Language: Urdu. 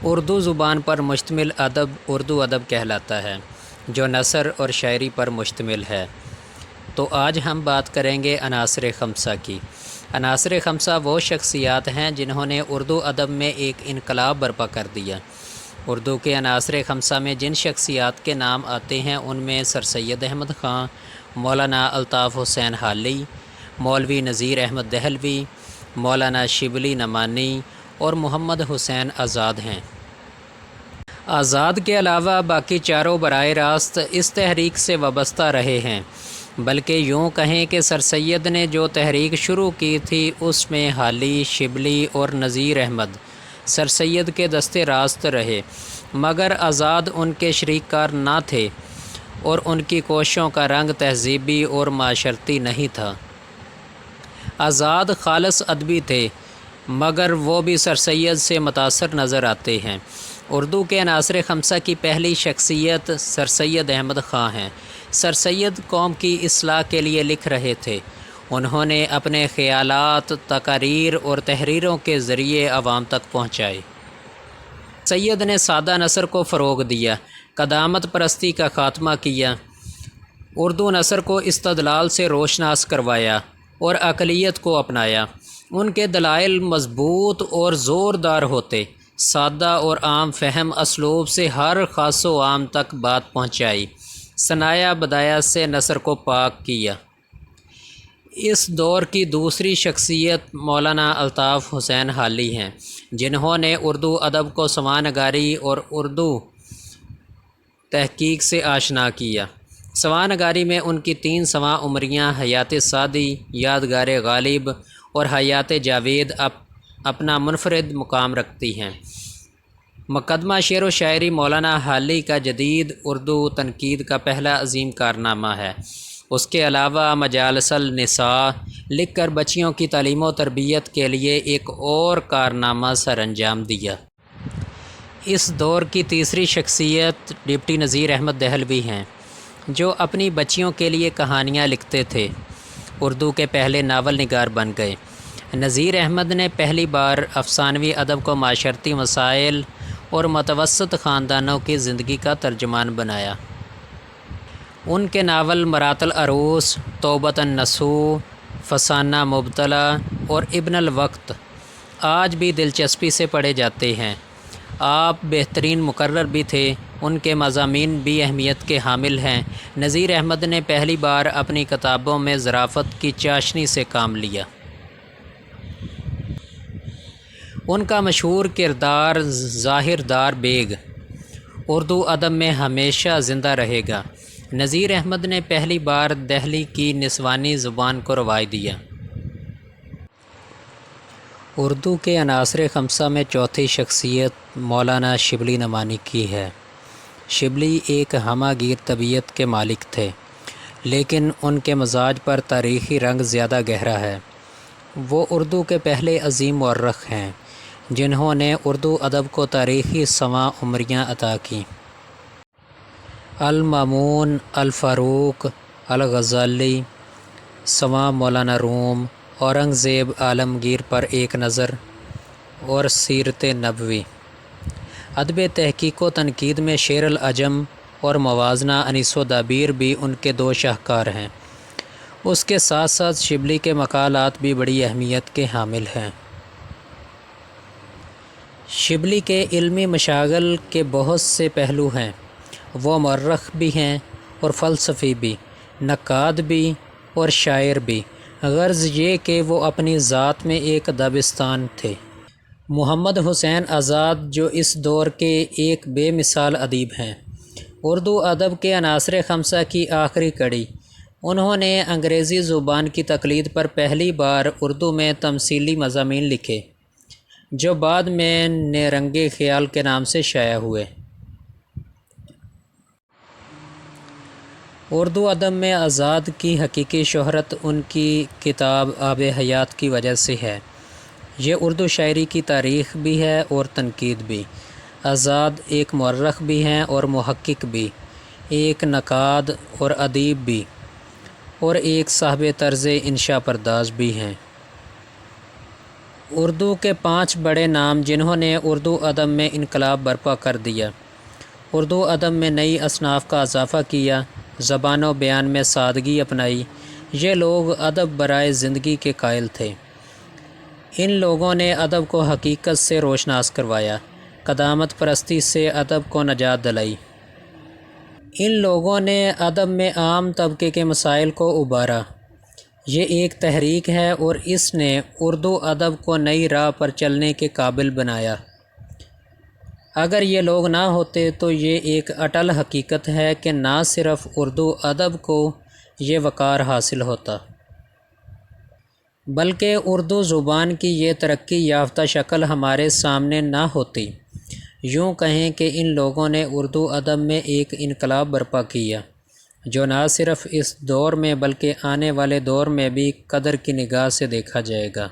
اردو زبان پر مشتمل ادب اردو ادب کہلاتا ہے جو نثر اور شاعری پر مشتمل ہے۔ تو آج ہم بات کریں گے عناصر خمسہ کی۔ عناصر خمسہ وہ شخصیات ہیں جنہوں نے اردو ادب میں ایک انقلاب برپا کر دیا۔ اردو کے عناصر خمسہ میں جن شخصیات کے نام آتے ہیں ان میں سر سید احمد خان، مولانا الطاف حسین حالی، مولوی نذیر احمد دہلوی، مولانا شبلی نعمانی اور محمد حسین آزاد ہیں۔ آزاد کے علاوہ باقی چاروں براہ راست اس تحریک سے وابستہ رہے ہیں، بلکہ یوں کہیں کہ سر سید نے جو تحریک شروع کی تھی اس میں حالی، شبلی اور نذیر احمد سر سید کے دست راست رہے، مگر آزاد ان کے شریک کار نہ تھے اور ان کی کوششوں کا رنگ تہذیبی اور معاشرتی نہیں تھا۔ آزاد خالص ادبی تھے، مگر وہ بھی سر سید سے متاثر نظر آتے ہیں۔ اردو کے عناصر خمسہ کی پہلی شخصیت سر سید احمد خان ہیں۔ سر سید قوم کی اصلاح کے لیے لکھ رہے تھے۔ انہوں نے اپنے خیالات، تقاریر اور تحریروں کے ذریعے عوام تک پہنچائے۔ سید نے سادہ نثر کو فروغ دیا، قدامت پرستی کا خاتمہ کیا، اردو نثر کو استدلال سے روشناس کروایا اور اقلیت کو اپنایا۔ ان کے دلائل مضبوط اور زوردار ہوتے، سادہ اور عام فہم اسلوب سے ہر خاص و عام تک بات پہنچائی، ثنایا بدایات سے نثر کو پاک کیا۔ اس دور کی دوسری شخصیت مولانا الطاف حسین حالی ہیں، جنہوں نے اردو ادب کو سواں نگاری اور اردو تحقیق سے آشنا کیا۔ سواں نگاری میں ان کی 3 سواں عمریاں حیات سعدی، یادگار غالب اور حیات جاوید اپنا منفرد مقام رکھتی ہیں۔ مقدمہ شعر و شاعری مولانا حالی کا جدید اردو تنقید کا پہلا عظیم کارنامہ ہے۔ اس کے علاوہ مجالس النساء لکھ کر بچیوں کی تعلیم و تربیت کے لیے ایک اور کارنامہ سر انجام دیا۔ اس دور کی تیسری شخصیت ڈپٹی نذیر احمد دہلوی ہیں، جو اپنی بچیوں کے لیے کہانیاں لکھتے تھے۔ اردو کے پہلے ناول نگار بن گئے۔ نذیر احمد نے پہلی بار افسانوی ادب کو معاشرتی مسائل اور متوسط خاندانوں کی زندگی کا ترجمان بنایا۔ ان کے ناول مرات العروس، توبۃ النصوح، فسانہ مبتلا اور ابن الوقت آج بھی دلچسپی سے پڑھے جاتے ہیں۔ آپ بہترین مقرر بھی تھے، ان کے مضامین بھی اہمیت کے حامل ہیں۔ نذیر احمد نے پہلی بار اپنی کتابوں میں ظرافت کی چاشنی سے کام لیا۔ ان کا مشہور کردار ظاہر دار بیگ اردو ادب میں ہمیشہ زندہ رہے گا۔ نذیر احمد نے پہلی بار دہلی کی نسوانی زبان کو رواج دیا۔ اردو کے عناصر خمسہ میں چوتھی شخصیت مولانا شبلی نعمانی کی ہے۔ شبلی ایک ہمہ گیر طبیعت کے مالک تھے، لیکن ان کے مزاج پر تاریخی رنگ زیادہ گہرا ہے۔ وہ اردو کے پہلے عظیم مورخ ہیں، جنہوں نے اردو ادب کو تاریخی سواں عمریاں عطا کیں۔ المامون، الفاروق، الغزالی، سواں مولانا روم، اورنگزیب عالمگیر پر ایک نظر اور سیرت نبوی۔ ادب تحقیق و تنقید میں شعر العجم اور موازنہ انیس و دابیر بھی ان کے 2 شاہکار ہیں۔ اس کے ساتھ ساتھ شبلی کے مقالات بھی بڑی اہمیت کے حامل ہیں۔ شبلی کے علمی مشاغل کے بہت سے پہلو ہیں۔ وہ مورخ بھی ہیں اور فلسفی بھی، نقاد بھی اور شاعر بھی، غرض یہ کہ وہ اپنی ذات میں ایک دبستان تھے۔ محمد حسین آزاد جو اس دور کے ایک بے مثال ادیب ہیں، اردو ادب کے عناصر خمسہ کی آخری کڑی۔ انہوں نے انگریزی زبان کی تقلید پر پہلی بار اردو میں تمثیلی مضامین لکھے، جو بعد میں نیرنگ خیال کے نام سے شائع ہوئے۔ اردو ادب میں آزاد کی حقیقی شہرت ان کی کتاب آب حیات کی وجہ سے ہے۔ یہ اردو شاعری کی تاریخ بھی ہے اور تنقید بھی۔ آزاد ایک مورخ بھی ہیں اور محقق بھی، ایک نقاد اور ادیب بھی، اور ایک صاحب طرز انشا پرداز بھی ہیں۔ اردو کے 5 بڑے نام جنہوں نے اردو ادب میں انقلاب برپا کر دیا، اردو ادب میں نئی اصناف کا اضافہ کیا، زبان و بیان میں سادگی اپنائی، یہ لوگ ادب برائے زندگی کے قائل تھے۔ ان لوگوں نے ادب کو حقیقت سے روشناس کروایا، قدامت پرستی سے ادب کو نجات دلائی۔ ان لوگوں نے ادب میں عام طبقے کے مسائل کو ابھارا۔ یہ ایک تحریک ہے اور اس نے اردو ادب کو نئی راہ پر چلنے کے قابل بنایا۔ اگر یہ لوگ نہ ہوتے تو یہ ایک اٹل حقیقت ہے کہ نہ صرف اردو ادب کو یہ وقار حاصل ہوتا، بلکہ اردو زبان کی یہ ترقی یافتہ شکل ہمارے سامنے نہ ہوتی۔ یوں کہیں کہ ان لوگوں نے اردو ادب میں ایک انقلاب برپا کیا، جو نہ صرف اس دور میں بلکہ آنے والے دور میں بھی قدر کی نگاہ سے دیکھا جائے گا۔